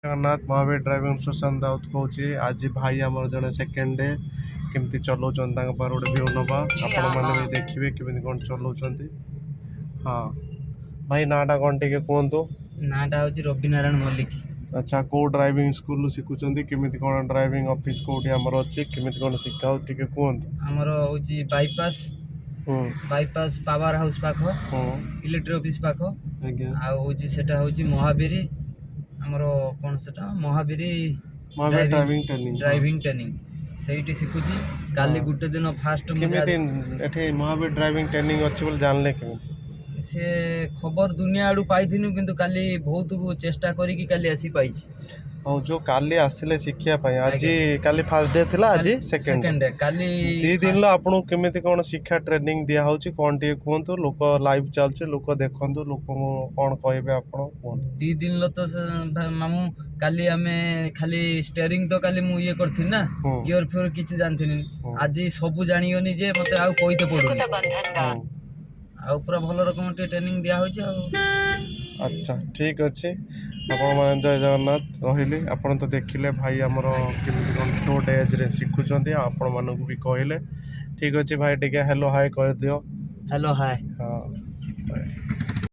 Jagannath Mahavir driving Sushant Raut कहूँ आज भाई आम जड़े सेकेंड डे केमती चलाउन गोटे व्यू नवा आपण मैंने भी देखिए केमी कौन चलाउं। हाँ भाई नाटा कौन टे कहतु। नाटा हूँ रवि नारायण मल्लिक। अच्छा कौ ड्राइविंग स्कूल शिखुंत केमी कौन ड्राइविंग ऑफिस कौटी आमर अच्छी केमी कौन शिखा टे कहतु। आमर हूँ बाईपास पावर हाउस पाख इलेक्ट्रिक ऑफिस पाख आटा महावीर आमर कौन से महावीर ड्राइविंग ट्रेनिंग से शिखुची काली गुटे दिन फास्ट महावीर ड्राइविंग ट्रेनिंग अच्छी बोले जानले केमी से खबर दुनिया आड़ू पाई किंतु काली बहुत चेष्टा करी काली आसी पाई और जो काली आसिले शिखिया आज काली फास्ट डे थिला आज सेकंड डे काली दी दिन ला आपन केमिति कोन शिक्षा ट्रेनिंग दिया होची कोन टे कहंतु लोक लाइव चलचे लोक देखंतु लोक कोन कहबे आपन कहंतु। दी दिन लो तो मामू काली हमें खाली स्टीयरिंग तो काली मु ये करथि ना गियर फ्योर किछि जानथिनी आज सब जानियोनी जे मते आ कहिते पडो आ पूरा भल रकम ट्रेनिंग दिया होची। अच्छा ठीक अच्छे आपण मैंने जय जगन्नाथ रही आपड़ तो देखिले भाई आमर केमी कौन छोट एज्रे शिखुंट आपण मानक भी कहले ठीक अच्छे भाई टे हेलो हाय कह दियो। Hello hi. हाँ।